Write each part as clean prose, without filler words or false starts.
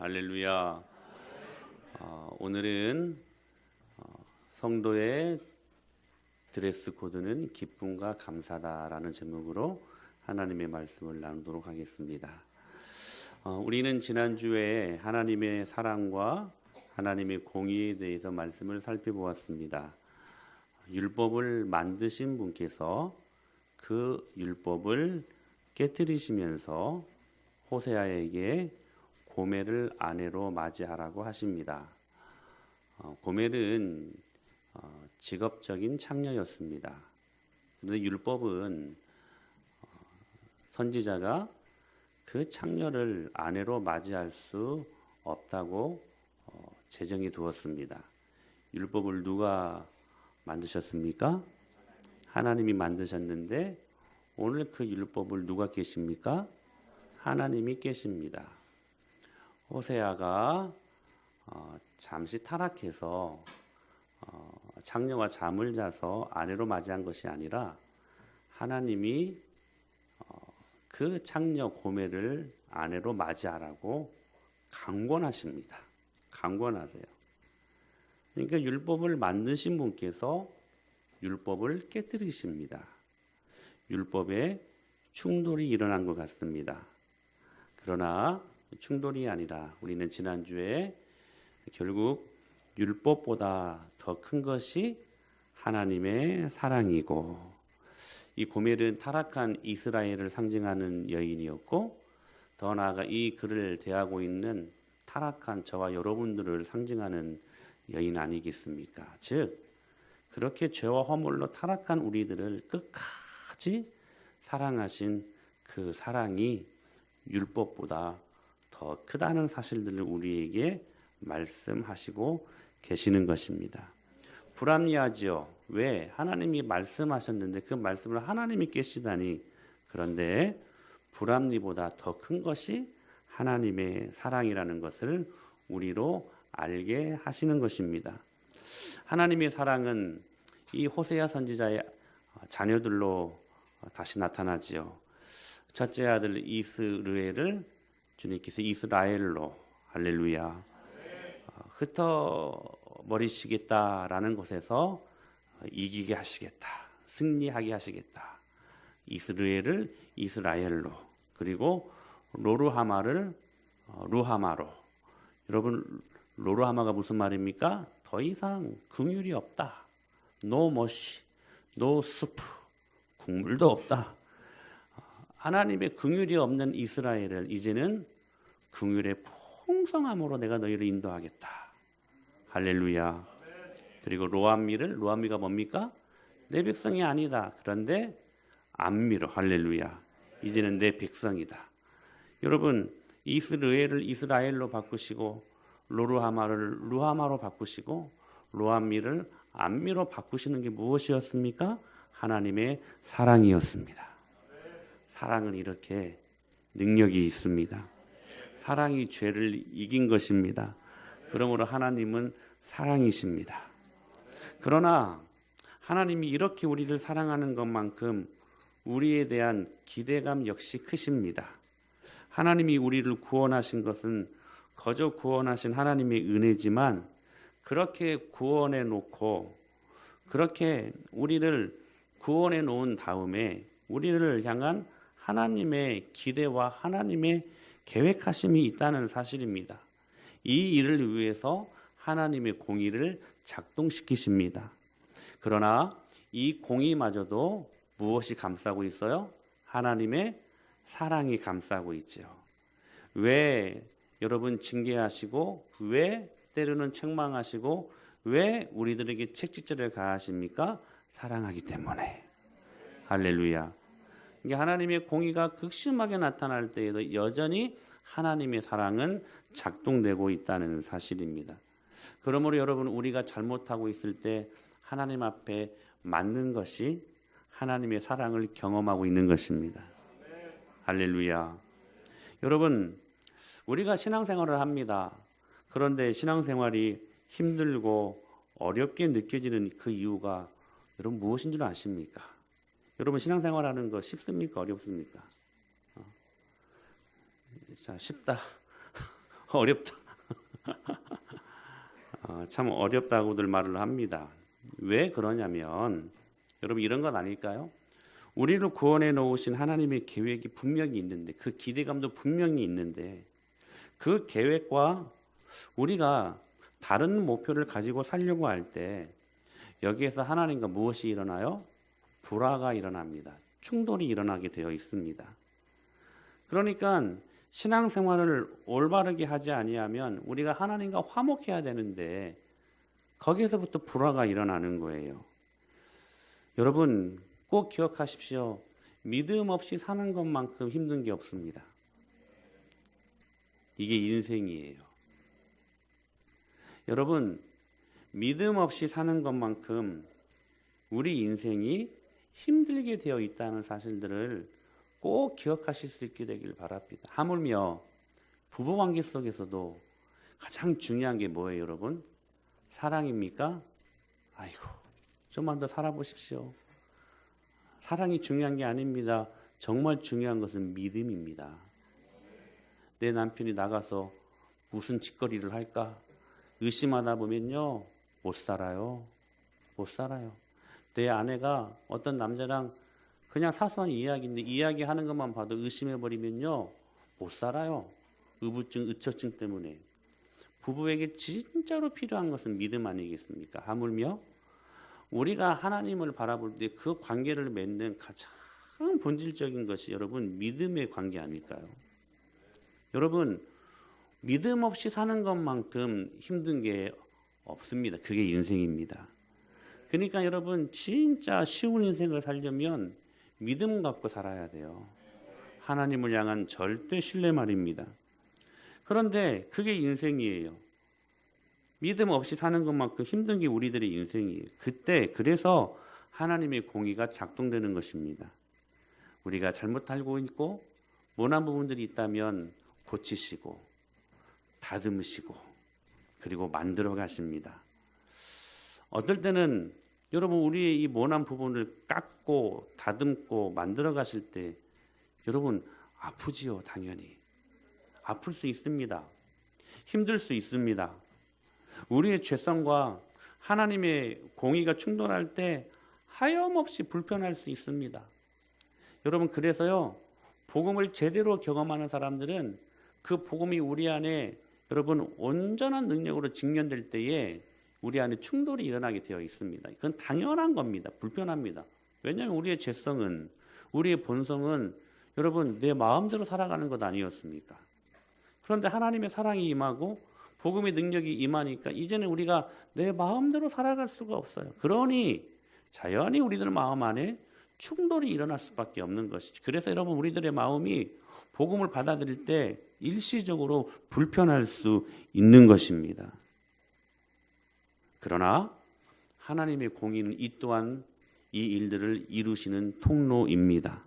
할렐루야. 오늘은 성도의 드레스 코드는 기쁨과 감사다라는 제목으로 하나님의 말씀을 나누도록 하겠습니다. 우리는 지난주에 하나님의 사랑과 하나님의 공의에 대해서 말씀을 살펴보았습니다. 율법을 만드신 분께서 그 율법을 깨뜨리시면서 호세아에게 고멜을 아내로 맞이하라고 하십니다. 고멜은 직업적인 창녀였습니다. 그런데 율법은 선지자가 그 창녀를 아내로 맞이할 수 없다고 제정해 두었습니다. 율법을 누가 만드셨습니까? 하나님이 만드셨는데 오늘 그 율법을 누가 깨십니까? 하나님이 깨십니다. 호세아가 잠시 타락해서 창녀와 잠을 자서 아내로 맞이한 것이 아니라 하나님이 그 창녀 고멜을 아내로 맞이하라고 강권하십니다. 강권하세요. 그러니까 율법을 만드신 분께서 율법을 깨뜨리십니다. 율법에 충돌이 일어난 것 같습니다. 그러나 충돌이 아니라 우리는 지난주에 결국 율법보다 더 큰 것이 하나님의 사랑이고, 이 고멜은 타락한 이스라엘을 상징하는 여인이었고, 더 나아가 이 그를 대하고 있는 타락한 저와 여러분들을 상징하는 여인 아니겠습니까? 즉 그렇게 죄와 허물로 타락한 우리들을 끝까지 사랑하신 그 사랑이 율법보다 더 크다는 사실들을 우리에게 말씀하시고 계시는 것입니다. 불합리하지요. 왜? 하나님이 말씀하셨는데 그 말씀을 하나님이 깨시다니. 그런데 불합리보다 더 큰 것이 하나님의 사랑이라는 것을 우리로 알게 하시는 것입니다. 하나님의 사랑은 이 호세아 선지자의 자녀들로 다시 나타나지요. 첫째 아들 이스르엘을 주님께서 이스라엘로, 할렐루야, 흩어버리시겠다라는 것에서 이기게 하시겠다, 승리하게 하시겠다. 이스라엘을 이스라엘로, 그리고 로르하마를 루하마로. 여러분, 로르하마가 무슨 말입니까? 더 이상 긍휼이 없다. No mercy, no soup. 국물도 없다. 하나님의 긍휼이 없는 이스라엘을 이제는 긍휼의 풍성함으로 내가 너희를 인도하겠다. 할렐루야. 그리고 로암미가 뭡니까? 내 백성이 아니다. 그런데 암미로, 할렐루야, 이제는 내 백성이다. 여러분, 이스라엘을 이스라엘로 바꾸시고 로르하마를 루하마로 바꾸시고 로암미를 암미로 바꾸시는 게 무엇이었습니까? 하나님의 사랑이었습니다. 사랑은 이렇게 능력이 있습니다. 사랑이 죄를 이긴 것입니다. 그러므로 하나님은 사랑이십니다. 그러나 하나님이 이렇게 우리를 사랑하는 것만큼 우리에 대한 기대감 역시 크십니다. 하나님이 우리를 구원하신 것은 거저 구원하신 하나님의 은혜지만, 그렇게 구원해 놓고 그렇게 우리를 구원해 놓은 다음에 우리를 향한 하나님의 기대와 하나님의 계획하심이 있다는 사실입니다. 이 일을 위해서 하나님의 공의를 작동시키십니다. 그러나 이 공의마저도 무엇이 감싸고 있어요? 하나님의 사랑이 감싸고 있죠. 왜 여러분 징계하시고, 왜 때로는 책망하시고, 왜 우리들에게 책짓질을 가하십니까? 사랑하기 때문에. 할렐루야. 이게 하나님의 공의가 극심하게 나타날 때에도 여전히 하나님의 사랑은 작동되고 있다는 사실입니다. 그러므로 여러분, 우리가 잘못하고 있을 때 하나님 앞에 맞는 것이 하나님의 사랑을 경험하고 있는 것입니다. 할렐루야. 여러분, 우리가 신앙생활을 합니다. 그런데 신앙생활이 힘들고 어렵게 느껴지는 그 이유가 여러분 무엇인 줄 아십니까? 여러분, 신앙생활하는 거 쉽습니까? 어렵습니까? 자, 쉽다. 어렵다. 참 어렵다고들 말을 합니다. 왜 그러냐면 여러분 이런 건 아닐까요? 우리를 구원해 놓으신 하나님의 계획이 분명히 있는데 그 기대감도 분명히 있는데 그 계획과 우리가 다른 목표를 가지고 살려고 할 때 여기에서 하나님과 무엇이 일어나요? 불화가 일어납니다. 충돌이 일어나게 되어 있습니다. 그러니까 신앙생활을 올바르게 하지 아니하면 우리가 하나님과 화목해야 되는데 거기에서부터 불화가 일어나는 거예요. 여러분 꼭 기억하십시오. 믿음 없이 사는 것만큼 힘든 게 없습니다. 이게 인생이에요. 여러분 믿음 없이 사는 것만큼 우리 인생이 힘들게 되어 있다는 사실들을 꼭 기억하실 수 있게 되길 바랍니다. 하물며 부부관계 속에서도 가장 중요한 게 뭐예요, 여러분? 사랑입니까? 아이고, 좀만 더 살아보십시오. 사랑이 중요한 게 아닙니다. 정말 중요한 것은 믿음입니다. 내 남편이 나가서 무슨 짓거리를 할까? 의심하다 보면요, 못 살아요. 못 살아요. 내 아내가 어떤 남자랑 그냥 사소한 이야기인데 이야기하는 것만 봐도 의심해버리면요, 못 살아요. 의부증, 의처증 때문에. 부부에게 진짜로 필요한 것은 믿음 아니겠습니까? 하물며 우리가 하나님을 바라볼 때 그 관계를 맺는 가장 본질적인 것이 여러분 믿음의 관계 아닐까요? 여러분 믿음 없이 사는 것만큼 힘든 게 없습니다. 그게 인생입니다. 그러니까 여러분 진짜 쉬운 인생을 살려면 믿음 갖고 살아야 돼요. 하나님을 향한 절대 신뢰 말입니다. 그런데 그게 인생이에요. 믿음 없이 사는 것만큼 힘든 게 우리들의 인생이에요. 그래서 하나님의 공의가 작동되는 것입니다. 우리가 잘못 알고 있고 모난 부분들이 있다면 고치시고 다듬으시고 그리고 만들어 가십니다. 어떨 때는 여러분 우리의 이 모난 부분을 깎고 다듬고 만들어 가실 때 여러분 아프지요. 당연히 아플 수 있습니다. 힘들 수 있습니다. 우리의 죄성과 하나님의 공의가 충돌할 때 하염없이 불편할 수 있습니다. 여러분 그래서요 복음을 제대로 경험하는 사람들은 그 복음이 우리 안에 여러분 온전한 능력으로 직면될 때에 우리 안에 충돌이 일어나게 되어 있습니다. 그건 당연한 겁니다. 불편합니다. 왜냐하면 우리의 죄성은 우리의 본성은 여러분 내 마음대로 살아가는 것 아니었습니까? 그런데 하나님의 사랑이 임하고 복음의 능력이 임하니까 이제는 우리가 내 마음대로 살아갈 수가 없어요. 그러니 자연히 우리들 마음 안에 충돌이 일어날 수밖에 없는 것이지. 그래서 여러분 우리들의 마음이 복음을 받아들일 때 일시적으로 불편할 수 있는 것입니다. 그러나 하나님의 공의는 이 또한 이 일들을 이루시는 통로입니다.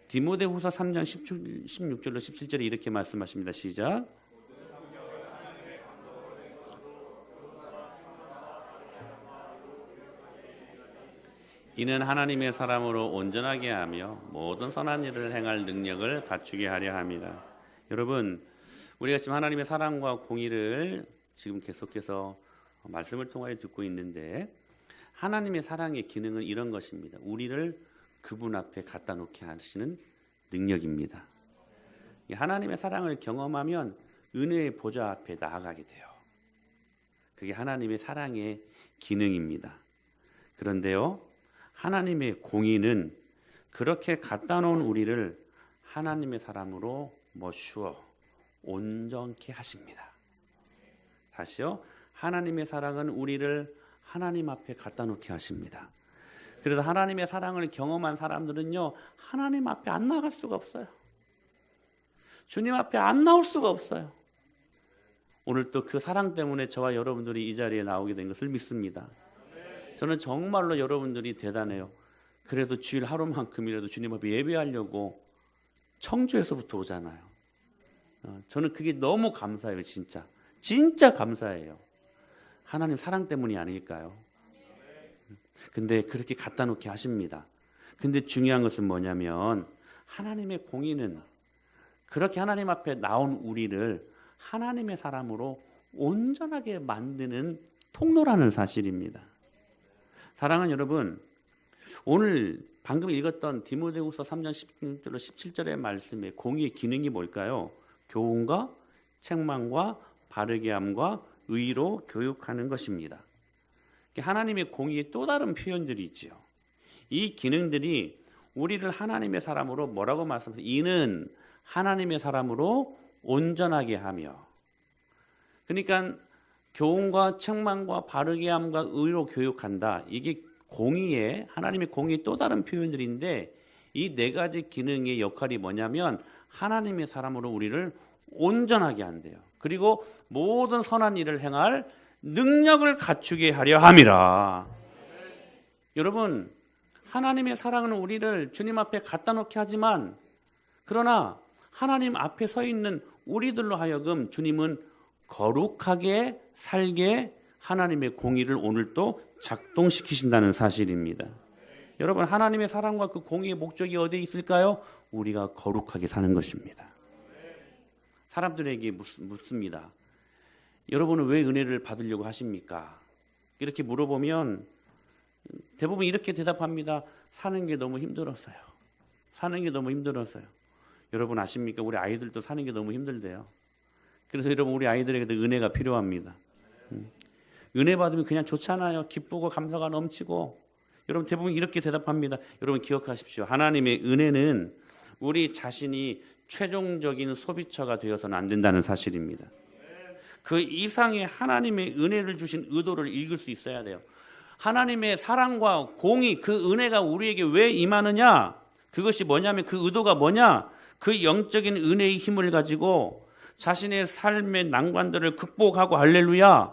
디모데후서 3장 16절로 17절에 이렇게 말씀하십니다. 시작. 이는 하나님의 사람으로 온전하게 하며 모든 선한 일을 행할 능력을 갖추게 하려 함이라. 여러분 우리가 지금 하나님의 사랑과 공의를 지금 계속해서 말씀을 통하여 듣고 있는데 하나님의 사랑의 기능은 이런 것입니다. 우리를 그분 앞에 갖다 놓게 하시는 능력입니다. 하나님의 사랑을 경험하면 은혜의 보좌 앞에 나아가게 돼요. 그게 하나님의 사랑의 기능입니다. 그런데요 하나님의 공의는 그렇게 갖다 놓은 우리를 하나님의 사람으로 모셔 온전케 하십니다. 다시요. 하나님의 사랑은 우리를 하나님 앞에 갖다 놓게 하십니다. 그래서 하나님의 사랑을 경험한 사람들은요 하나님 앞에 안 나갈 수가 없어요. 주님 앞에 안 나올 수가 없어요. 오늘 또 그 사랑 때문에 저와 여러분들이 이 자리에 나오게 된 것을 믿습니다. 저는 정말로 여러분들이 대단해요. 그래도 주일 하루만큼이라도 주님 앞에 예배하려고 청주에서부터 오잖아요. 저는 그게 너무 감사해요. 진짜 감사해요. 하나님 사랑 때문이 아닐까요? 근데 그렇게 갖다 놓게 하십니다. 근데 중요한 것은 뭐냐면 하나님의 공의는 그렇게 하나님 앞에 나온 우리를 하나님의 사람으로 온전하게 만드는 통로라는 사실입니다. 사랑하는 여러분, 오늘 방금 읽었던 디모데후서 3장 16절로 17절의 말씀에 공의의 기능이 뭘까요? 교훈과 책망과 바르게 함과 의로 교육하는 것입니다. 하나님의 공의의 또 다른 표현들이 있지요. 이 기능들이 우리를 하나님의 사람으로 뭐라고 말씀하세요? 이는 하나님의 사람으로 온전하게 하며. 그러니까 교훈과 책망과 바르게 함과 의로 교육한다. 이게 공의의 하나님의 공의의 또 다른 표현들인데 이 네 가지 기능의 역할이 뭐냐면 하나님의 사람으로 우리를 온전하게 한대요. 그리고 모든 선한 일을 행할 능력을 갖추게 하려 함이라. 여러분, 하나님의 사랑은 우리를 주님 앞에 갖다 놓게 하지만 그러나 하나님 앞에 서 있는 우리들로 하여금 주님은 거룩하게 살게 하나님의 공의를 오늘 또 작동시키신다는 사실입니다. 여러분, 하나님의 사랑과 그 공의의 목적이 어디에 있을까요? 우리가 거룩하게 사는 것입니다. 사람들에게 묻습니다. 여러분은 왜 은혜를 받으려고 하십니까? 이렇게 물어보면 대부분 이렇게 대답합니다. 사는 게 너무 힘들었어요. 사는 게 너무 힘들었어요. 여러분 아십니까? 우리 아이들도 사는 게 너무 힘들대요. 그래서 여러분 우리 아이들에게도 은혜가 필요합니다. 은혜 받으면 그냥 좋잖아요. 기쁘고 감사가 넘치고. 여러분 대부분 이렇게 대답합니다. 여러분 기억하십시오. 하나님의 은혜는 우리 자신이 최종적인 소비처가 되어서는 안 된다는 사실입니다. 그 이상의 하나님의 은혜를 주신 의도를 읽을 수 있어야 돼요. 하나님의 사랑과 공의, 그 은혜가 우리에게 왜 임하느냐? 그것이 뭐냐면 그 의도가 뭐냐? 그 영적인 은혜의 힘을 가지고 자신의 삶의 난관들을 극복하고 할렐루야.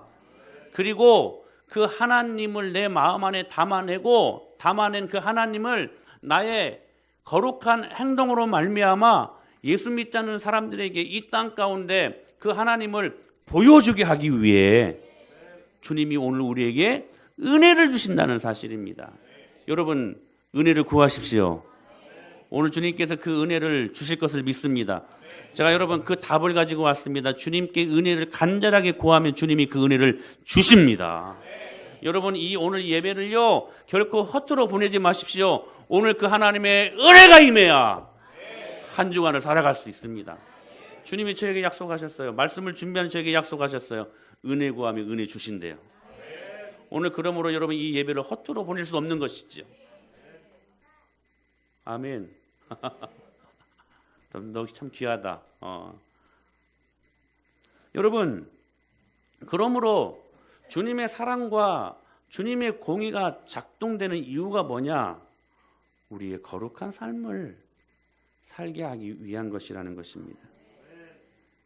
그리고 그 하나님을 내 마음 안에 담아낸 그 하나님을 나의 거룩한 행동으로 말미암아 예수 믿지 않는 사람들에게 이 땅 가운데 그 하나님을 보여주게 하기 위해 주님이 오늘 우리에게 은혜를 주신다는 사실입니다. 여러분 은혜를 구하십시오. 오늘 주님께서 그 은혜를 주실 것을 믿습니다. 제가 여러분 그 답을 가지고 왔습니다. 주님께 은혜를 간절하게 구하면 주님이 그 은혜를 주십니다. 여러분 이 오늘 예배를요 결코 허투루 보내지 마십시오. 오늘 그 하나님의 은혜가 임해야 한 주간을 살아갈 수 있습니다. 주님이 저에게 약속하셨어요. 말씀을 준비하는 저에게 약속하셨어요. 은혜 구하면 은혜 주신대요. 오늘 그러므로 여러분 이 예배를 허투루 보낼 수 없는 것이죠. 아멘. 너 참 귀하다. 여러분 그러므로 주님의 사랑과 주님의 공의가 작동되는 이유가 뭐냐? 우리의 거룩한 삶을 살게 하기 위한 것이라는 것입니다.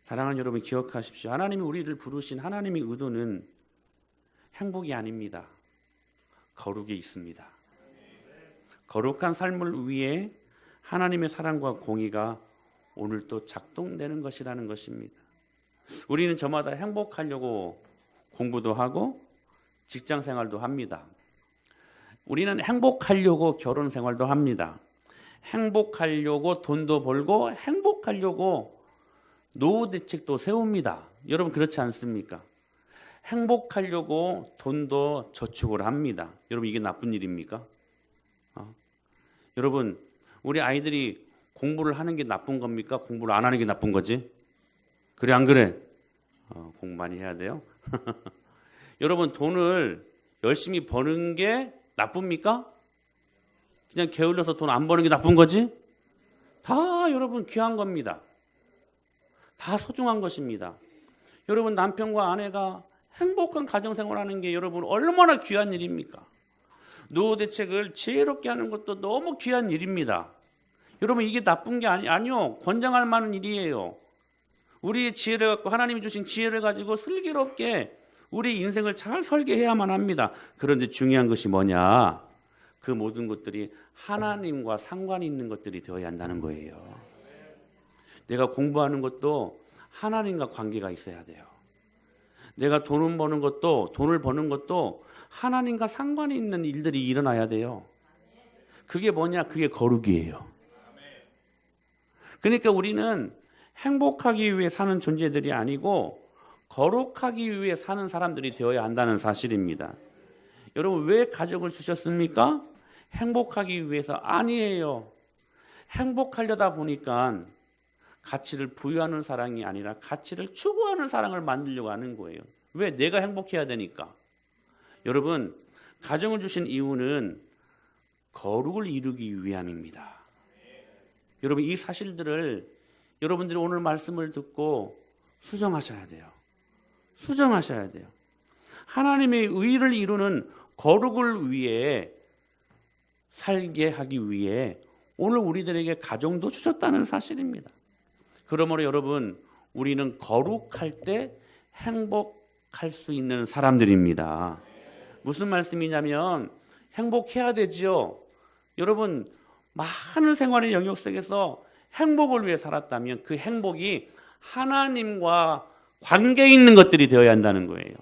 사랑하는 여러분 기억하십시오. 하나님이 우리를 부르신 하나님의 의도는 행복이 아닙니다. 거룩에 있습니다. 거룩한 삶을 위해 하나님의 사랑과 공의가 오늘 또 작동되는 것이라는 것입니다. 우리는 저마다 행복하려고 공부도 하고 직장 생활도 합니다. 우리는 행복하려고 결혼 생활도 합니다. 행복하려고 돈도 벌고 행복하려고 노후 대책도 세웁니다. 여러분 그렇지 않습니까? 행복하려고 돈도 저축을 합니다. 여러분 이게 나쁜 일입니까? 여러분 우리 아이들이 공부를 하는 게 나쁜 겁니까? 공부를 안 하는 게 나쁜 거지? 그래 안 그래? 공부 많이 해야 돼요. 여러분 돈을 열심히 버는 게 나쁩니까? 그냥 게을러서 돈 안 버는 게 나쁜 거지? 다 여러분 귀한 겁니다. 다 소중한 것입니다. 여러분 남편과 아내가 행복한 가정생활하는 게 여러분 얼마나 귀한 일입니까? 노후 대책을 지혜롭게 하는 것도 너무 귀한 일입니다. 여러분 이게 나쁜 게 아니요. 권장할 만한 일이에요. 우리의 지혜를 갖고 하나님이 주신 지혜를 가지고 슬기롭게 우리 인생을 잘 설계해야만 합니다. 그런데 중요한 것이 뭐냐? 그 모든 것들이 하나님과 상관이 있는 것들이 되어야 한다는 거예요. 내가 공부하는 것도 하나님과 관계가 있어야 돼요. 내가 돈을 버는 것도 하나님과 상관이 있는 일들이 일어나야 돼요. 그게 뭐냐? 그게 거룩이에요. 그러니까 우리는 행복하기 위해 사는 존재들이 아니고 거룩하기 위해 사는 사람들이 되어야 한다는 사실입니다. 여러분, 왜 가족을 주셨습니까? 행복하기 위해서 아니에요. 행복하려다 보니까 가치를 부여하는 사랑이 아니라 가치를 추구하는 사랑을 만들려고 하는 거예요. 왜? 내가 행복해야 되니까. 여러분, 가정을 주신 이유는 거룩을 이루기 위함입니다. 여러분, 이 사실들을 여러분들이 오늘 말씀을 듣고 수정하셔야 돼요. 수정하셔야 돼요. 하나님의 의를 이루는 거룩을 위해 살게 하기 위해 오늘 우리들에게 가정도 주셨다는 사실입니다. 그러므로 여러분, 우리는 거룩할 때 행복할 수 있는 사람들입니다. 무슨 말씀이냐면 행복해야 되지요. 여러분, 많은 생활의 영역 속에서 행복을 위해 살았다면 그 행복이 하나님과 관계 있는 것들이 되어야 한다는 거예요.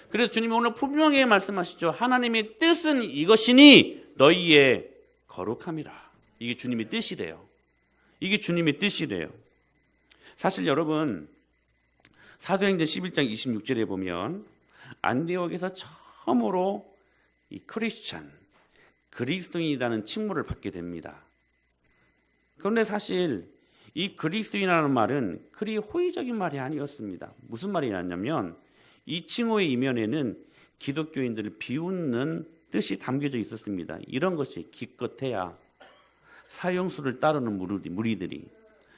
그래서 주님이 오늘 분명히 말씀하시죠. 하나님의 뜻은 이것이니 너희의 거룩함이라. 이게 주님의 뜻이래요. 이게 주님의 뜻이래요. 사실 여러분, 사도행전 11장 26절에 보면 안디옥에서 처음으로 이 크리스찬, 그리스도인이라는 칭호를 받게 됩니다. 그런데 사실 이 그리스도인이라는 말은 그리 호의적인 말이 아니었습니다. 무슨 말이냐면 이 칭호의 이면에는 기독교인들을 비웃는 뜻이 담겨져 있었습니다. 이런 것이 기껏해야 사형수를 따르는 무리들이.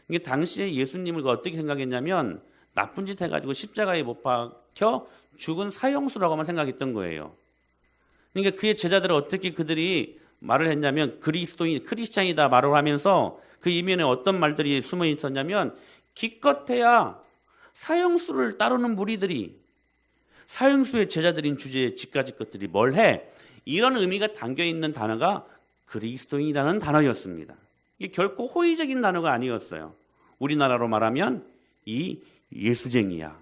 이게 당시에 예수님을 어떻게 생각했냐면 나쁜 짓 해가지고 십자가에 못 박혀 죽은 사형수라고만 생각했던 거예요. 그러니까 그의 제자들은 어떻게 그들이 말을 했냐면 그리스도인, 크리스찬이다 말을 하면서 그 이면에 어떤 말들이 숨어 있었냐면 기껏해야 사형수를 따르는 무리들이 사형수의 제자들인 주제의 집가지 것들이 뭘 해? 이런 의미가 담겨있는 단어가 그리스도인이라는 단어였습니다. 이게 결코 호의적인 단어가 아니었어요. 우리나라로 말하면 이 예수쟁이야.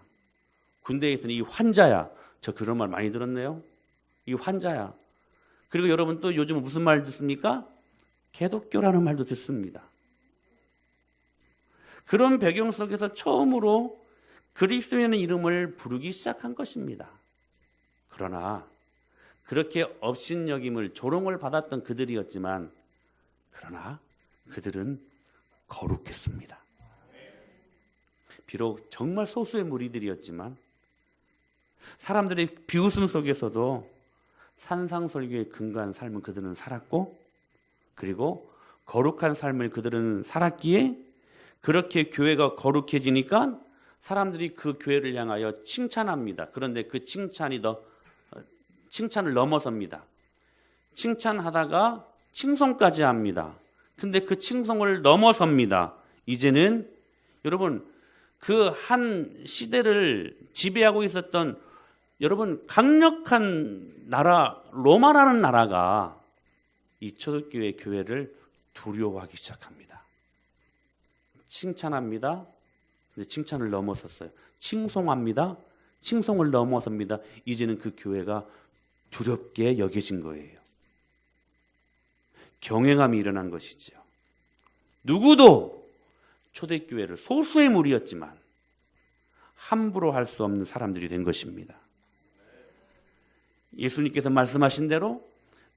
군대에서는 이 환자야. 저 그런 말 많이 들었네요. 이 환자야. 그리고 여러분 또 요즘 무슨 말 듣습니까? 개독교라는 말도 듣습니다. 그런 배경 속에서 처음으로 그리스도인의 이름을 부르기 시작한 것입니다. 그러나 그렇게 업신여김을 조롱을 받았던 그들이었지만 그러나 그들은 거룩했습니다. 비록 정말 소수의 무리들이었지만 사람들의 비웃음 속에서도 산상설교에 근거한 삶을 그들은 살았고 그리고 거룩한 삶을 그들은 살았기에 그렇게 교회가 거룩해지니까 사람들이 그 교회를 향하여 칭찬합니다. 그런데 그 칭찬을 넘어섭니다. 칭찬하다가 칭송까지 합니다. 근데 그 칭송을 넘어섭니다. 이제는 여러분 그 한 시대를 지배하고 있었던 여러분 강력한 나라 로마라는 나라가 이 초대교회 교회를 두려워하기 시작합니다. 칭찬합니다. 근데 칭찬을 넘어섰어요. 칭송합니다. 칭송을 넘어섭니다. 이제는 그 교회가 두렵게 여겨진 거예요. 경외감이 일어난 것이죠. 누구도 초대교회를 소수의 무리였지만 함부로 할 수 없는 사람들이 된 것입니다. 예수님께서 말씀하신 대로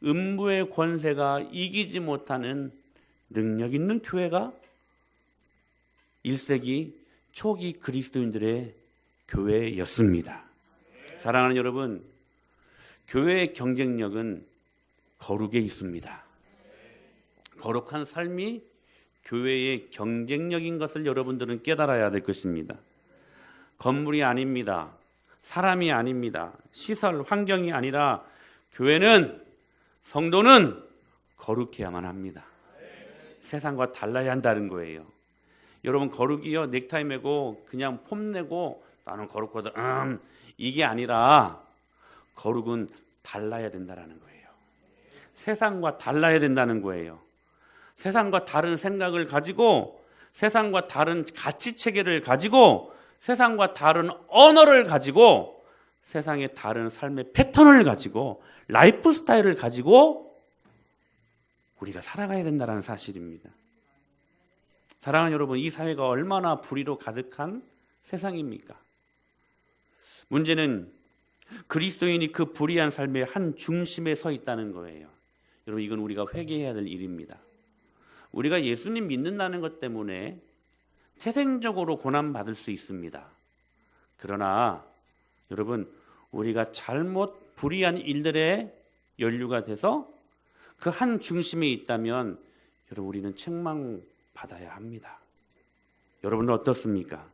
음부의 권세가 이기지 못하는 능력 있는 교회가 1세기 초기 그리스도인들의 교회였습니다. 사랑하는 여러분, 교회의 경쟁력은 거룩에 있습니다. 거룩한 삶이 교회의 경쟁력인 것을 여러분들은 깨달아야 될 것입니다. 건물이 아닙니다. 사람이 아닙니다. 시설, 환경이 아니라 교회는, 성도는 거룩해야만 합니다. 세상과 달라야 한다는 거예요. 여러분 거룩이요 넥타이 매고 그냥 폼내고 나는 거룩하다 이게 아니라 거룩은 달라야 된다는 거예요. 세상과 달라야 된다는 거예요. 세상과 다른 생각을 가지고 세상과 다른 가치 체계를 가지고 세상과 다른 언어를 가지고 세상의 다른 삶의 패턴을 가지고 라이프 스타일을 가지고 우리가 살아가야 된다는 사실입니다. 사랑하는 여러분, 이 사회가 얼마나 불의로 가득한 세상입니까? 문제는 그리스도인이 그 불의한 삶의 한 중심에 서 있다는 거예요. 여러분, 이건 우리가 회개해야 될 일입니다. 우리가 예수님 믿는다는 것 때문에 태생적으로 고난받을 수 있습니다. 그러나 여러분, 우리가 잘못 불의한 일들에 연루가 돼서 그 한 중심에 있다면 여러분, 우리는 책망받아야 합니다. 여러분은 어떻습니까?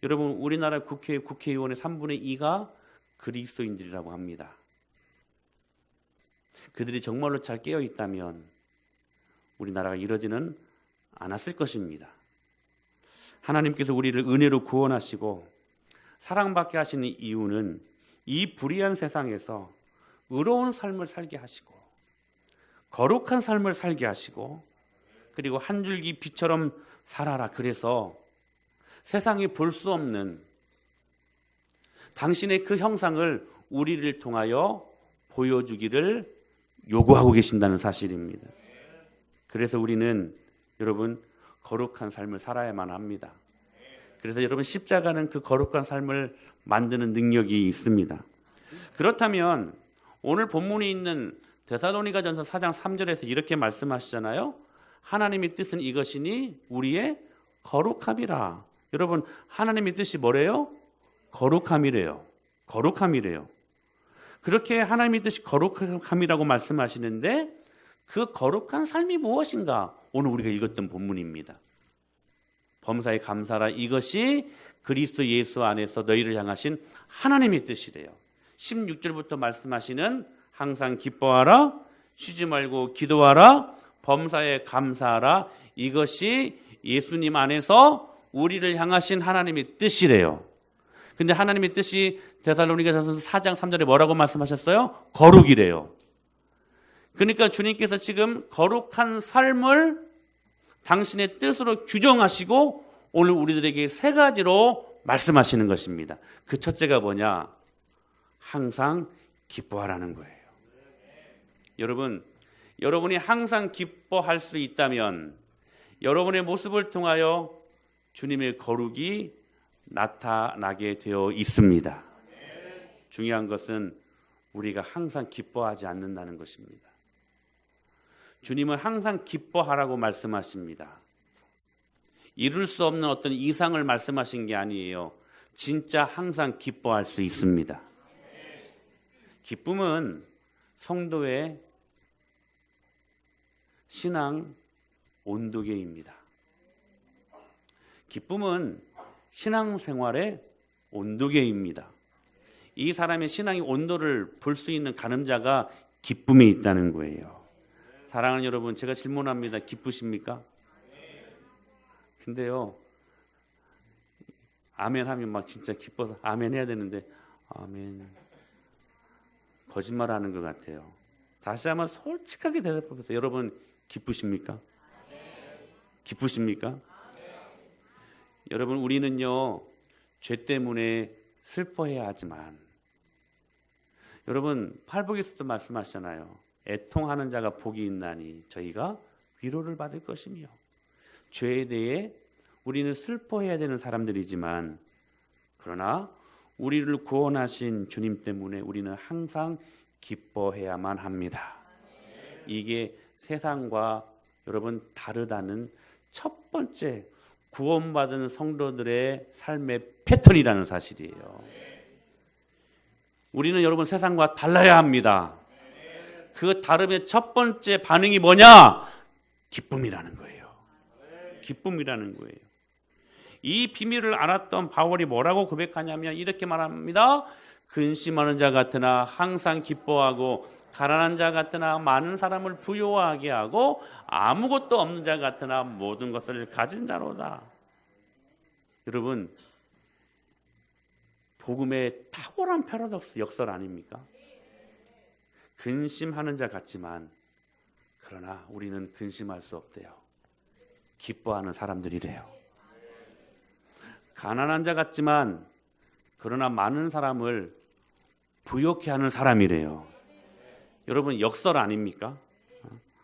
여러분, 우리나라 국회의원의 3분의 2가 그리스도인들이라고 합니다. 그들이 정말로 잘 깨어 있다면 우리나라가 이러지는 않았을 것입니다. 하나님께서 우리를 은혜로 구원하시고 사랑받게 하시는 이유는 이 불의한 세상에서 의로운 삶을 살게 하시고 거룩한 삶을 살게 하시고 그리고 한 줄기 빛처럼 살아라. 그래서 세상이 볼 수 없는 당신의 그 형상을 우리를 통하여 보여주기를 요구하고 계신다는 사실입니다. 그래서 우리는 여러분 거룩한 삶을 살아야만 합니다. 그래서 여러분 십자가는 그 거룩한 삶을 만드는 능력이 있습니다. 그렇다면 오늘 본문에 있는 데살로니가전서 4장 3절에서 이렇게 말씀하시잖아요. 하나님의 뜻은 이것이니 우리의 거룩함이라. 여러분, 하나님의 뜻이 뭐래요? 거룩함이래요. 거룩함이래요. 그렇게 하나님의 뜻이 거룩함이라고 말씀하시는데 그 거룩한 삶이 무엇인가? 오늘 우리가 읽었던 본문입니다. 범사에 감사라. 이것이 그리스도 예수 안에서 너희를 향하신 하나님의 뜻이래요. 16절부터 말씀하시는 항상 기뻐하라, 쉬지 말고 기도하라, 범사에 감사하라. 이것이 예수님 안에서 우리를 향하신 하나님의 뜻이래요. 근데 하나님의 뜻이 데살로니가전서 4장 3절에 뭐라고 말씀하셨어요? 거룩이래요. 그러니까 주님께서 지금 거룩한 삶을 당신의 뜻으로 규정하시고 오늘 우리들에게 세 가지로 말씀하시는 것입니다. 그 첫째가 뭐냐? 항상 기뻐하라는 거예요. 여러분, 여러분이 항상 기뻐할 수 있다면 여러분의 모습을 통하여 주님의 거룩이 나타나게 되어 있습니다. 중요한 것은 우리가 항상 기뻐하지 않는다는 것입니다. 주님은 항상 기뻐하라고 말씀하십니다. 이룰 수 없는 어떤 이상을 말씀하신 게 아니에요. 진짜 항상 기뻐할 수 있습니다. 기쁨은 성도의 신앙 온도계입니다. 기쁨은 신앙생활의 온도계입니다. 이 사람의 신앙의 온도를 볼 수 있는 가늠자가 기쁨에 있다는 거예요. 사랑하는 여러분, 제가 질문합니다. 기쁘십니까? 근데요, 아멘 하면 막 진짜 기뻐서 아멘 해야 되는데 아멘 거짓말하는 것 같아요. 다시 한번 솔직하게 대답해보세요. 여러분 기쁘십니까? 기쁘십니까? 여러분, 우리는요 죄 때문에 슬퍼해야 하지만 여러분 팔복에서도 말씀하시잖아요. 애통하는 자가 복이 있나니 저희가 위로를 받을 것이며. 죄에 대해 우리는 슬퍼해야 되는 사람들이지만 그러나 우리를 구원하신 주님 때문에 우리는 항상 기뻐해야만 합니다. 이게 세상과 여러분 다르다는 첫 번째 구원받은 성도들의 삶의 패턴이라는 사실이에요. 우리는 여러분 세상과 달라야 합니다. 그 다름의 첫 번째 반응이 뭐냐? 기쁨이라는 거예요. 기쁨이라는 거예요. 이 비밀을 알았던 바울이 뭐라고 고백하냐면 이렇게 말합니다. 근심하는 자 같으나 항상 기뻐하고 가난한 자 같으나 많은 사람을 부유하게 하고 아무것도 없는 자 같으나 모든 것을 가진 자로다. 여러분, 복음의 탁월한 패러독스 역설 아닙니까? 근심하는 자 같지만 그러나 우리는 근심할 수 없대요. 기뻐하는 사람들이래요. 가난한 자 같지만 그러나 많은 사람을 부욕해 하는 사람이래요. 여러분 역설 아닙니까?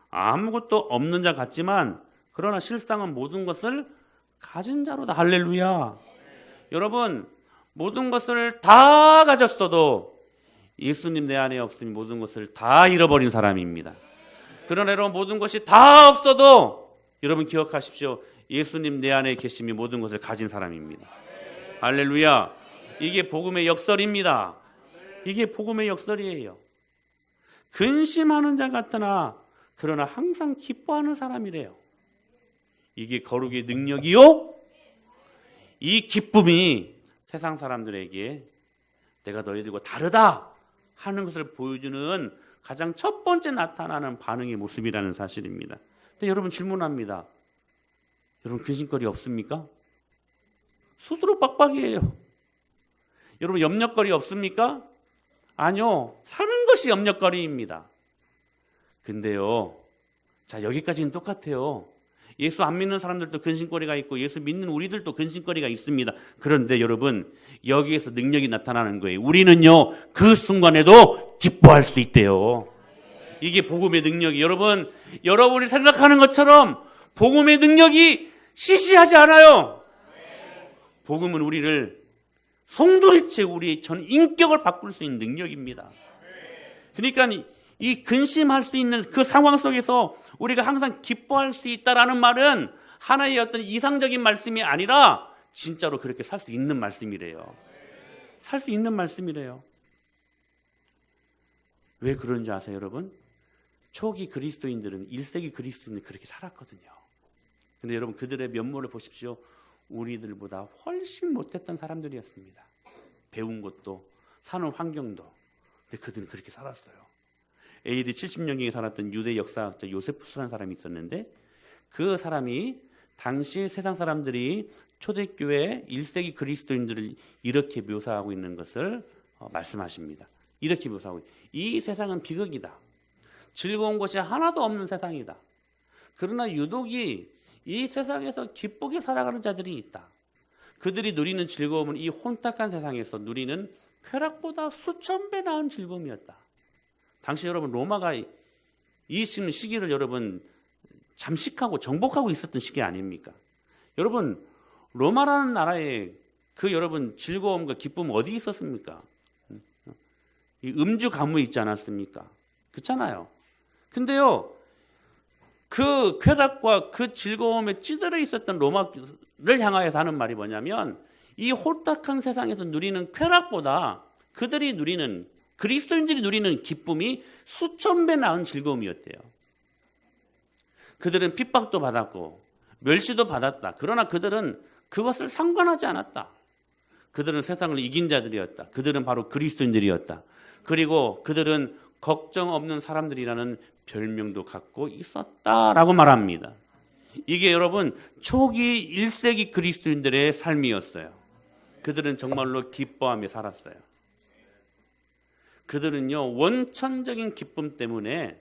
아무것도 없는 자 같지만 그러나 실상은 모든 것을 가진 자로다. 할렐루야. 여러분, 모든 것을 다 가졌어도 예수님 내 안에 없으면 모든 것을 다 잃어버린 사람입니다. 그러나 여러분, 모든 것이 다 없어도 여러분 기억하십시오. 예수님 내 안에 계시면 모든 것을 가진 사람입니다. 할렐루야. 이게 복음의 역설입니다. 이게 복음의 역설이에요. 근심하는 자 같으나 그러나 항상 기뻐하는 사람이래요. 이게 거룩의 능력이요. 이 기쁨이 세상 사람들에게 내가 너희들과 다르다 하는 것을 보여주는 가장 첫 번째 나타나는 반응의 모습이라는 사실입니다. 근데 여러분 질문합니다. 여러분 근심거리 없습니까? 수두룩 빡빡이에요. 여러분 염려거리 없습니까? 아니요. 사는 것이 염려거리입니다. 근데요. 자, 여기까지는 똑같아요. 예수 안 믿는 사람들도 근심거리가 있고 예수 믿는 우리들도 근심거리가 있습니다. 그런데 여러분 여기에서 능력이 나타나는 거예요. 우리는요 그 순간에도 기뻐할 수 있대요. 이게 복음의 능력이 여러분 여러분이 생각하는 것처럼 복음의 능력이 시시하지 않아요. 복음은 우리를 송두리째 우리의 전 인격을 바꿀 수 있는 능력입니다. 그러니까 이 근심할 수 있는 그 상황 속에서 우리가 항상 기뻐할 수 있다라는 말은 하나의 어떤 이상적인 말씀이 아니라 진짜로 그렇게 살 수 있는 말씀이래요. 살 수 있는 말씀이래요. 왜 그런지 아세요, 여러분? 초기 그리스도인들은 1세기 그리스도인들은 그렇게 살았거든요. 근데 여러분 그들의 면모를 보십시오. 우리들보다 훨씬 못했던 사람들이었습니다. 배운 것도 사는 환경도. 근데 그들은 그렇게 살았어요. AD 70년경에 살았던 유대 역사학자 요세푸스라는 사람이 있었는데 그 사람이 당시 세상 사람들이 초대교회 1세기 그리스도인들을 이렇게 묘사하고 있는 것을 말씀하십니다. 이렇게 묘사하고 이 세상은 비극이다. 즐거운 것이 하나도 없는 세상이다. 그러나 유독이 이 세상에서 기쁘게 살아가는 자들이 있다. 그들이 누리는 즐거움은 이 혼탁한 세상에서 누리는 쾌락보다 수천 배 나은 즐거움이었다. 당시 여러분 로마가 이 시기를 여러분 잠식하고 정복하고 있었던 시기 아닙니까? 여러분 로마라는 나라에 그 여러분 즐거움과 기쁨 어디 있었습니까? 이 음주 가무에 있지 않았습니까? 그렇잖아요. 근데요 그 쾌락과 그 즐거움에 찌들어 있었던 로마를 향하여서 하는 말이 뭐냐면 이 혼탁한 세상에서 누리는 쾌락보다 그들이 누리는 그리스도인들이 누리는 기쁨이 수천 배 나은 즐거움이었대요. 그들은 핍박도 받았고 멸시도 받았다. 그러나 그들은 그것을 상관하지 않았다. 그들은 세상을 이긴 자들이었다. 그들은 바로 그리스도인들이었다. 그리고 그들은 걱정 없는 사람들이라는 별명도 갖고 있었다라고 말합니다. 이게 여러분 초기 1세기 그리스도인들의 삶이었어요. 그들은 정말로 기뻐하며 살았어요. 그들은요 원천적인 기쁨 때문에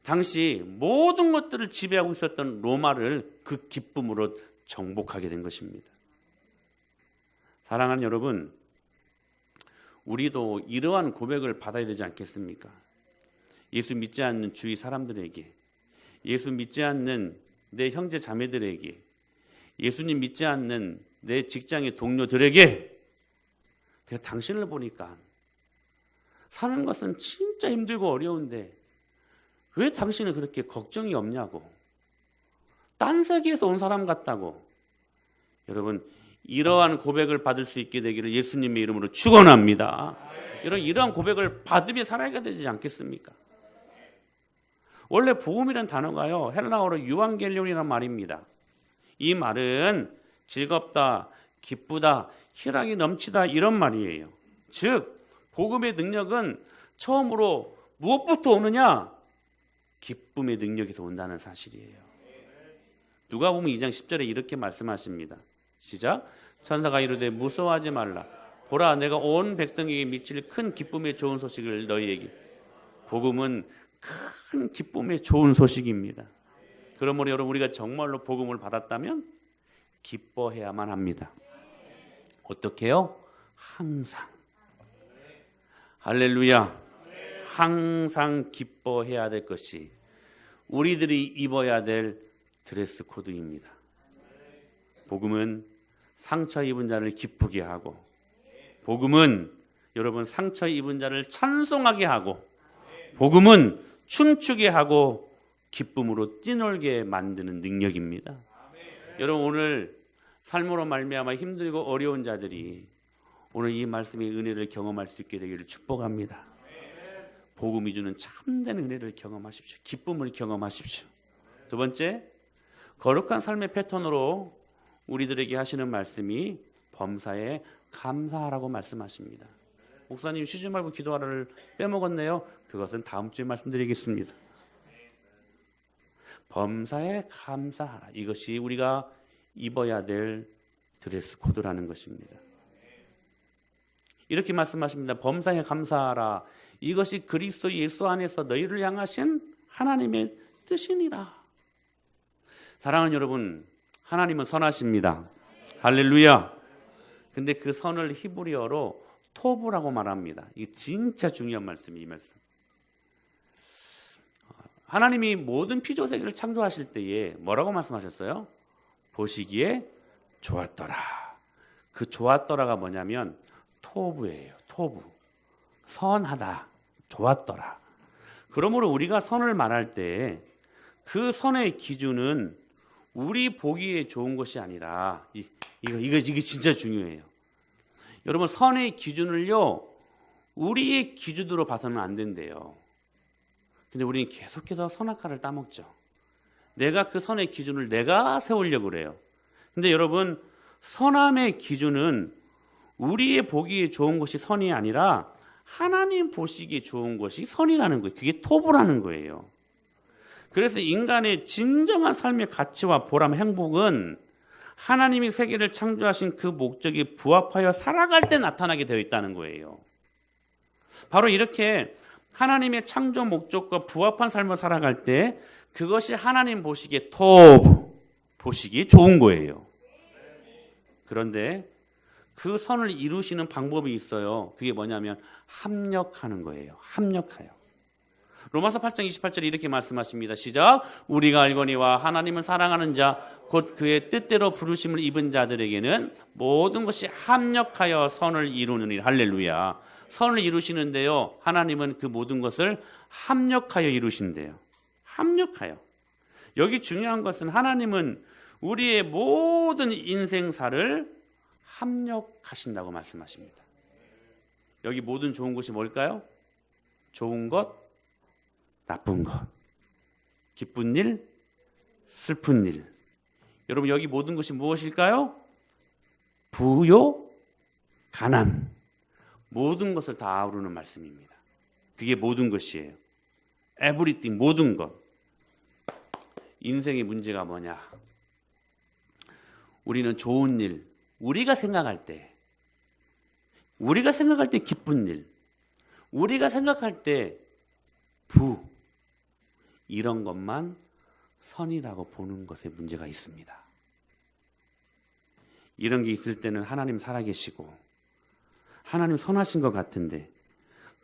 당시 모든 것들을 지배하고 있었던 로마를 그 기쁨으로 정복하게 된 것입니다. 사랑하는 여러분, 우리도 이러한 고백을 받아야 되지 않겠습니까? 예수 믿지 않는 주위 사람들에게, 예수 믿지 않는 내 형제 자매들에게, 예수님 믿지 않는 내 직장의 동료들에게 내가 당신을 보니까 사는 것은 진짜 힘들고 어려운데 왜 당신은 그렇게 걱정이 없냐고, 딴 세계에서 온 사람 같다고. 여러분 이러한 고백을 받을 수 있게 되기를 예수님의 이름으로 축원합니다. 이러한 고백을 받으며 살아야 되지 않겠습니까? 원래 복음이라는 단어가요 헬라어로 유앙겔리온이라는 말입니다. 이 말은 즐겁다, 기쁘다, 희락이 넘치다 이런 말이에요. 즉 복음의 능력은 처음으로 무엇부터 오느냐? 기쁨의 능력에서 온다는 사실이에요. 누가복음 2장 10절에 이렇게 말씀하십니다. 시작. 천사가 이르되 무서워하지 말라. 보라 내가 온 백성에게 미칠 큰 기쁨의 좋은 소식을 너희에게. 복음은 큰 기쁨의 좋은 소식입니다. 그러므로 여러분 우리가 정말로 복음을 받았다면 기뻐해야만 합니다. 어떻게요? 항상. 할렐루야. 항상 기뻐해야 될 것이 우리들이 입어야 될 드레스 코드입니다. 복음은 상처 입은 자를 기쁘게 하고, 복음은 여러분 상처 입은 자를 찬송하게 하고, 복음은 춤추게 하고 기쁨으로 뛰놀게 만드는 능력입니다. 여러분 오늘 삶으로 말미암아 힘들고 어려운 자들이 오늘 이 말씀의 은혜를 경험할 수 있게 되기를 축복합니다. 복음이 주는 참된 은혜를 경험하십시오. 기쁨을 경험하십시오. 두 번째, 거룩한 삶의 패턴으로 우리들에게 하시는 말씀이 범사에 감사하라고 말씀하십니다. 목사님 쉬지 말고 기도하라를 빼먹었네요. 그것은 다음 주에 말씀드리겠습니다. 범사에 감사하라. 이것이 우리가 입어야 될 드레스 코드라는 것입니다. 이렇게 말씀하십니다. 범사에 감사하라. 이것이 그리스도 예수 안에서 너희를 향하신 하나님의 뜻이니라. 사랑하는 여러분, 하나님은 선하십니다. 할렐루야. 근데 그 선을 히브리어로 토브라고 말합니다. 이게 진짜 중요한 말씀이에요. 이 말씀. 하나님이 모든 피조세계를 창조하실 때에 뭐라고 말씀하셨어요? 보시기에 좋았더라. 그 좋았더라가 뭐냐면 토브예요. 토브. 선하다. 좋았더라. 그러므로 우리가 선을 말할 때 그 선의 기준은 우리 보기에 좋은 것이 아니라 이거 진짜 중요해요. 여러분 선의 기준을요 우리의 기준으로 봐서는 안 된대요. 근데 우리는 계속해서 선악과를 따먹죠. 내가 그 선의 기준을 내가 세우려고 그래요. 근데 여러분 선함의 기준은 우리의 보기에 좋은 것이 선이 아니라 하나님 보시기에 좋은 것이 선이라는 거예요. 그게 토부라는 거예요. 그래서 인간의 진정한 삶의 가치와 보람, 행복은 하나님이 세계를 창조하신 그 목적에 부합하여 살아갈 때 나타나게 되어 있다는 거예요. 바로 이렇게 하나님의 창조 목적과 부합한 삶을 살아갈 때 그것이 하나님 보시기에 토부, 보시기에 좋은 거예요. 그런데 그 선을 이루시는 방법이 있어요. 그게 뭐냐면 합력하는 거예요. 합력하여. 로마서 8장 28절에 이렇게 말씀하십니다. 시작. 우리가 알거니와 하나님을 사랑하는 자 곧 그의 뜻대로 부르심을 입은 자들에게는 모든 것이 합력하여 선을 이루느니. 할렐루야. 선을 이루시는데요. 하나님은 그 모든 것을 합력하여 이루신대요. 합력하여. 여기 중요한 것은 하나님은 우리의 모든 인생사를 합력하신다고 말씀하십니다. 여기 모든 좋은 것이 뭘까요? 좋은 것, 나쁜 것, 기쁜 일, 슬픈 일. 여러분 여기 모든 것이 무엇일까요? 부요, 가난. 모든 것을 다 아우르는 말씀입니다. 그게 모든 것이에요. Everything, 모든 것. 인생의 문제가 뭐냐? 우리는 좋은 일, 우리가 생각할 때 기쁜 일, 우리가 생각할 때 부, 이런 것만 선이라고 보는 것에 문제가 있습니다. 이런 게 있을 때는 하나님 살아계시고 하나님 선하신 것 같은데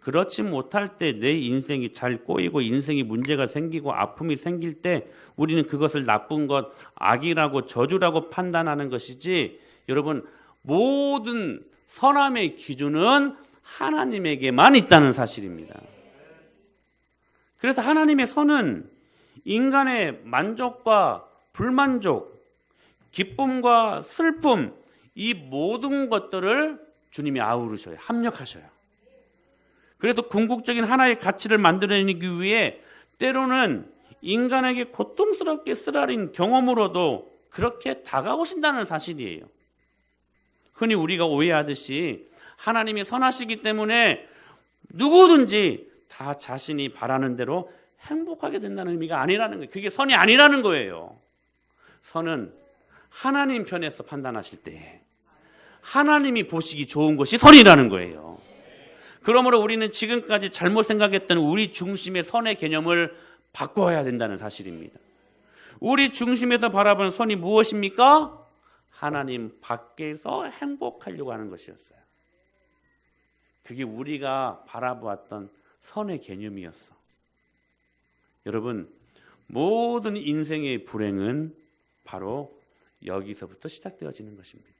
그렇지 못할 때 내 인생이 잘 꼬이고 인생이 문제가 생기고 아픔이 생길 때 우리는 그것을 나쁜 것, 악이라고 저주라고 판단하는 것이지 여러분 모든 선함의 기준은 하나님에게만 있다는 사실입니다. 그래서 하나님의 선은 인간의 만족과 불만족, 기쁨과 슬픔 이 모든 것들을 주님이 아우르셔요. 합력하셔요. 그래서 궁극적인 하나의 가치를 만들어내기 위해 때로는 인간에게 고통스럽게 쓰라린 경험으로도 그렇게 다가오신다는 사실이에요. 흔히 우리가 오해하듯이 하나님이 선하시기 때문에 누구든지 다 자신이 바라는 대로 행복하게 된다는 의미가 아니라는 거예요. 그게 선이 아니라는 거예요. 선은 하나님 편에서 판단하실 때 하나님이 보시기 좋은 것이 선이라는 거예요. 그러므로 우리는 지금까지 잘못 생각했던 우리 중심의 선의 개념을 바꿔야 된다는 사실입니다. 우리 중심에서 바라보는 선이 무엇입니까? 하나님 밖에서 행복하려고 하는 것이었어요. 그게 우리가 바라보았던 선의 개념이었어. 여러분, 모든 인생의 불행은 바로 여기서부터 시작되어지는 것입니다.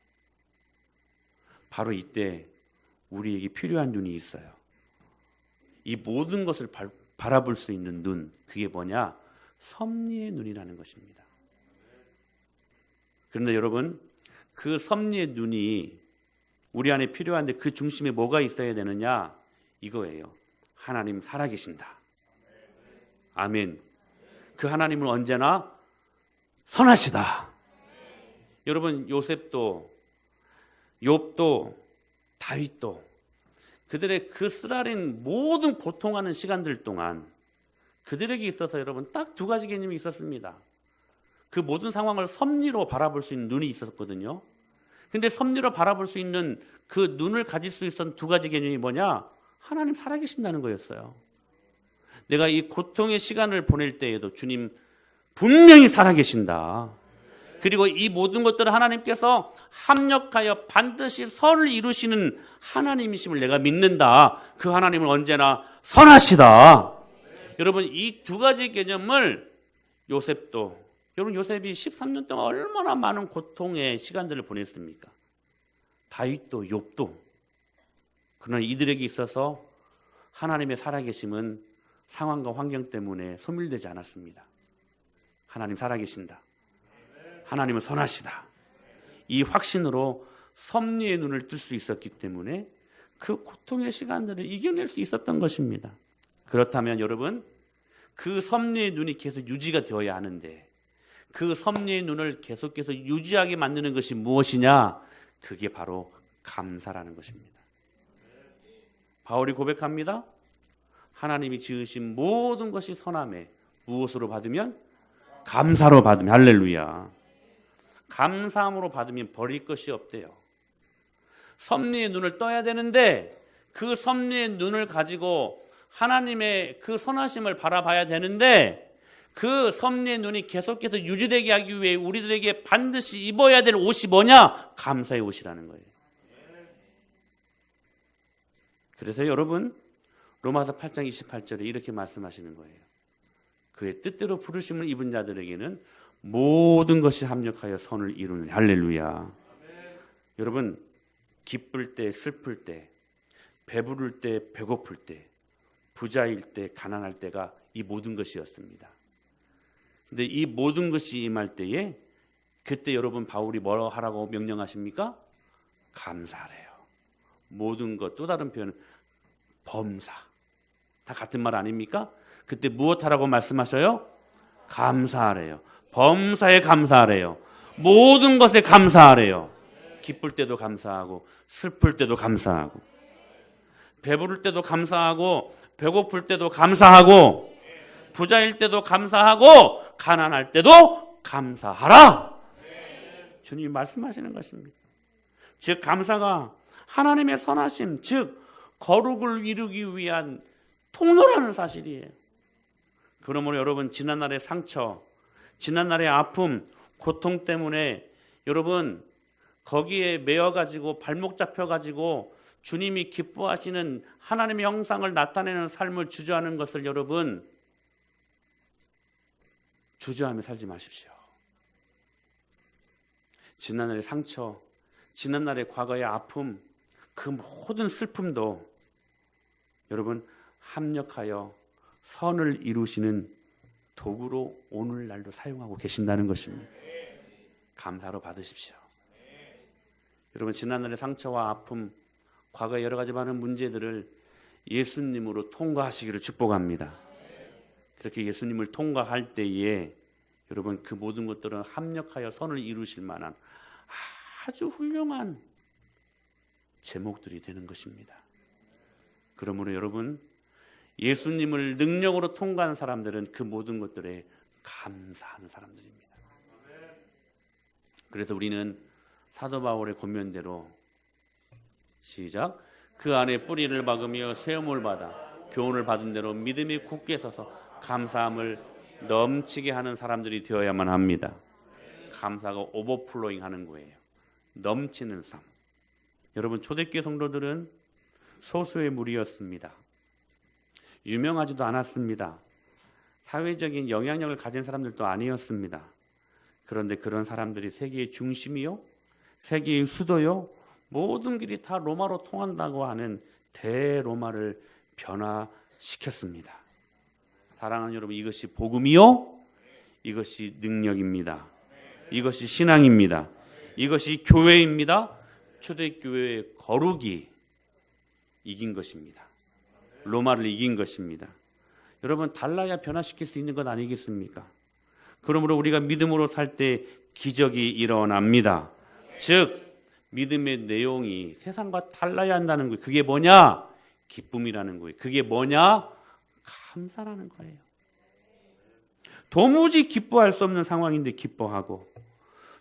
바로 이때 우리에게 필요한 눈이 있어요. 이 모든 것을 바라볼 수 있는 눈, 그게 뭐냐? 섭리의 눈이라는 것입니다. 그런데 여러분, 그 섭리의 눈이 우리 안에 필요한데 그 중심에 뭐가 있어야 되느냐? 이거예요. 하나님 살아계신다. 아멘. 그 하나님은 언제나 선하시다. 여러분, 요셉도 욥도 다윗도 그들의 그 쓰라린 모든 고통하는 시간들 동안 그들에게 있어서 여러분 딱 두 가지 개념이 있었습니다. 그 모든 상황을 섭리로 바라볼 수 있는 눈이 있었거든요. 근데 섭리로 바라볼 수 있는 그 눈을 가질 수 있었던 두 가지 개념이 뭐냐? 하나님 살아계신다는 거였어요. 내가 이 고통의 시간을 보낼 때에도 주님 분명히 살아계신다. 그리고 이 모든 것들을 하나님께서 합력하여 반드시 선을 이루시는 하나님이심을 내가 믿는다. 그 하나님은 언제나 선하시다. 여러분, 이 두 가지 개념을 요셉도, 여러분 요셉이 13년 동안 얼마나 많은 고통의 시간들을 보냈습니까? 다윗도 욥도. 그러나 이들에게 있어서 하나님의 살아계심은 상황과 환경 때문에 소멸되지 않았습니다. 하나님 살아계신다. 하나님은 선하시다. 이 확신으로 섭리의 눈을 뜰 수 있었기 때문에 그 고통의 시간들을 이겨낼 수 있었던 것입니다. 그렇다면 여러분, 그 섭리의 눈이 계속 유지가 되어야 하는데 그 섭리의 눈을 계속해서 유지하게 만드는 것이 무엇이냐? 그게 바로 감사라는 것입니다. 바울이 고백합니다. 하나님이 지으신 모든 것이 선함에 무엇으로 받으면? 감사로 받으면. 할렐루야. 감사함으로 받으면 버릴 것이 없대요. 섭리의 눈을 떠야 되는데 그 섭리의 눈을 가지고 하나님의 그 선하심을 바라봐야 되는데 그 섭리의 눈이 계속해서 유지되게 하기 위해 우리들에게 반드시 입어야 될 옷이 뭐냐? 감사의 옷이라는 거예요. 그래서 여러분, 로마서 8장 28절에 이렇게 말씀하시는 거예요. 그의 뜻대로 부르심을 입은 자들에게는 모든 것이 합력하여 선을 이루는. 할렐루야. 여러분, 기쁠 때, 슬플 때, 배부를 때, 배고플 때, 부자일 때, 가난할 때가 이 모든 것이었습니다. 근데 이 모든 것이 임할 때에 그때 여러분 바울이 뭐라고 하라고 명령하십니까? 감사하래요. 모든 것, 또 다른 표현은 범사. 다 같은 말 아닙니까? 그때 무엇하라고 말씀하셔요? 감사하래요. 범사에 감사하래요. 모든 것에 감사하래요. 기쁠 때도 감사하고 슬플 때도 감사하고 배부를 때도 감사하고 배고플 때도 감사하고 부자일 때도 감사하고 가난할 때도 감사하라. 주님이 말씀하시는 것입니다. 즉 감사가 하나님의 선하심, 즉 거룩을 이루기 위한 통로라는 사실이에요. 그러므로 여러분, 지난날의 상처, 지난날의 아픔, 고통 때문에 여러분 거기에 매여가지고 발목 잡혀가지고 주님이 기뻐하시는 하나님의 형상을 나타내는 삶을 주저하는 것을 여러분 주저하며 살지 마십시오. 지난날의 상처, 지난날의 과거의 아픔, 그 모든 슬픔도 여러분 합력하여 선을 이루시는 도구로 오늘날도 사용하고 계신다는 것입니다. 감사로 받으십시오. 여러분, 지난날의 상처와 아픔, 과거의 여러 가지 많은 문제들을 예수님으로 통과하시기를 축복합니다. 그렇게 예수님을 통과할 때에 여러분 그 모든 것들은 합력하여 선을 이루실 만한 아주 훌륭한 제목들이 되는 것입니다. 그러므로 여러분, 예수님을 능력으로 통과한 사람들은 그 모든 것들에 감사하는 사람들입니다. 그래서 우리는 사도 바울의 권면대로 시작, 그 안에 뿌리를 박으며 세움을 받아 교훈을 받은 대로 믿음이 굳게 서서 감사함을 넘치게 하는 사람들이 되어야만 합니다. 감사가 오버플로잉 하는 거예요. 넘치는 삶. 여러분, 초대교회 성도들은 소수의 무리였습니다. 유명하지도 않았습니다. 사회적인 영향력을 가진 사람들도 아니었습니다. 그런데 그런 사람들이 세계의 중심이요, 세계의 수도요, 모든 길이 다 로마로 통한다고 하는 대로마를 변화시켰습니다. 사랑하는 여러분, 이것이 복음이요, 이것이 능력입니다. 이것이 신앙입니다. 이것이 교회입니다. 초대교회의 거룩이 이긴 것입니다. 로마를 이긴 것입니다. 여러분, 달라야 변화시킬 수 있는 것 아니겠습니까? 그러므로 우리가 믿음으로 살 때 기적이 일어납니다. 즉 믿음의 내용이 세상과 달라야 한다는 거예요. 그게 뭐냐? 기쁨이라는 거예요. 그게 뭐냐? 감사라는 거예요. 도무지 기뻐할 수 없는 상황인데 기뻐하고,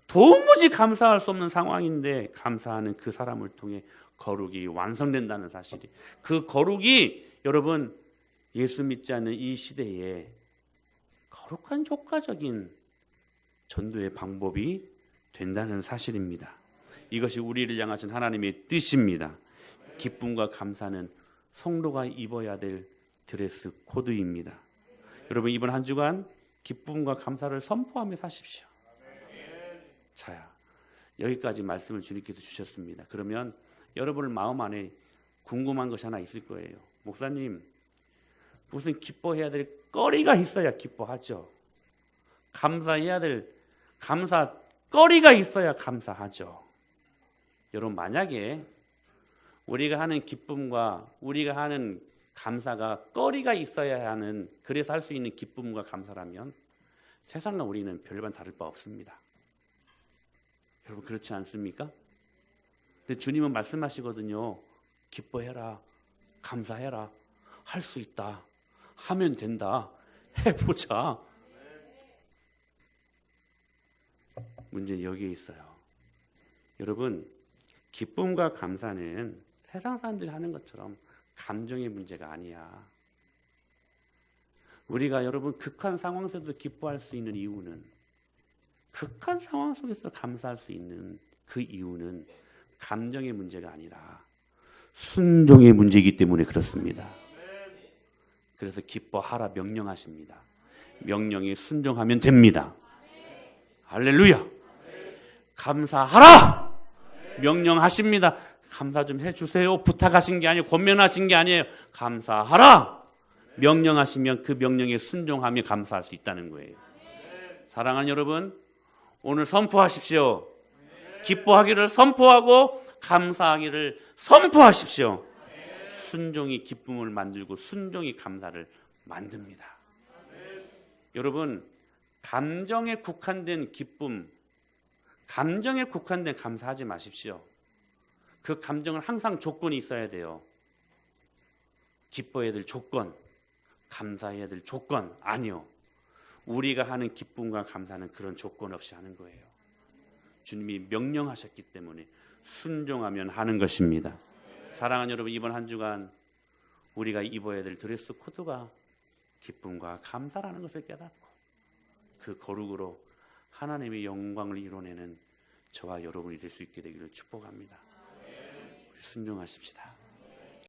도무지 감사할 수 없는 상황인데 감사하는 그 사람을 통해 거룩이 완성된다는 사실이, 그 거룩이 여러분 예수 믿지 않는 이 시대에 거룩한 효과적인 전도의 방법이 된다는 사실입니다. 이것이 우리를 향하신 하나님의 뜻입니다. 기쁨과 감사는 성도가 입어야 될 드레스 코드입니다. 여러분, 이번 한 주간 기쁨과 감사를 선포하며 사십시오. 자야, 여기까지 말씀을 주님께서 주셨습니다. 그러면 여러분 마음 안에 궁금한 것이 하나 있을 거예요. 목사님, 무슨 기뻐해야 될 거리가 있어야 기뻐하죠. 감사해야 될 감사거리가 있어야 감사하죠. 여러분, 만약에 우리가 하는 기쁨과 우리가 하는 감사가 거리가 있어야 하는, 그래서 할 수 있는 기쁨과 감사라면 세상과 우리는 별반 다를 바 없습니다. 여러분, 그렇지 않습니까? 근데 주님은 말씀하시거든요. 기뻐해라, 감사해라, 할 수 있다, 하면 된다, 해보자. 문제는 여기에 있어요. 여러분, 기쁨과 감사는 세상 사람들이 하는 것처럼 감정의 문제가 아니야. 우리가 여러분 극한 상황 속에서 기뻐할 수 있는 이유는, 극한 상황 속에서 감사할 수 있는 그 이유는 감정의 문제가 아니라 순종의 문제이기 때문에 그렇습니다. 그래서 기뻐하라 명령하십니다. 명령에 순종하면 됩니다. 할렐루야. 감사하라 명령하십니다. 감사 좀 해주세요 부탁하신 게 아니에요. 권면하신 게 아니에요. 감사하라 명령하시면 그 명령에 순종하며 감사할 수 있다는 거예요. 사랑하는 여러분, 오늘 선포하십시오. 기뻐하기를 선포하고 감사하기를 선포하십시오. 순종이 기쁨을 만들고 순종이 감사를 만듭니다. 여러분, 감정에 국한된 기쁨, 감정에 국한된 감사하지 마십시오. 그 감정은 항상 조건이 있어야 돼요. 기뻐해야 될 조건, 감사해야 될 조건 아니요. 우리가 하는 기쁨과 감사는 그런 조건 없이 하는 거예요. 주님이 명령하셨기 때문에 순종하면 하는 것입니다. 사랑하는 여러분, 이번 한 주간 우리가 입어야 될 드레스 코드가 기쁨과 감사라는 것을 깨닫고 그 거룩으로 하나님의 영광을 이뤄내는 저와 여러분이 될 수 있게 되기를 축복합니다. 우리 순종하십시다.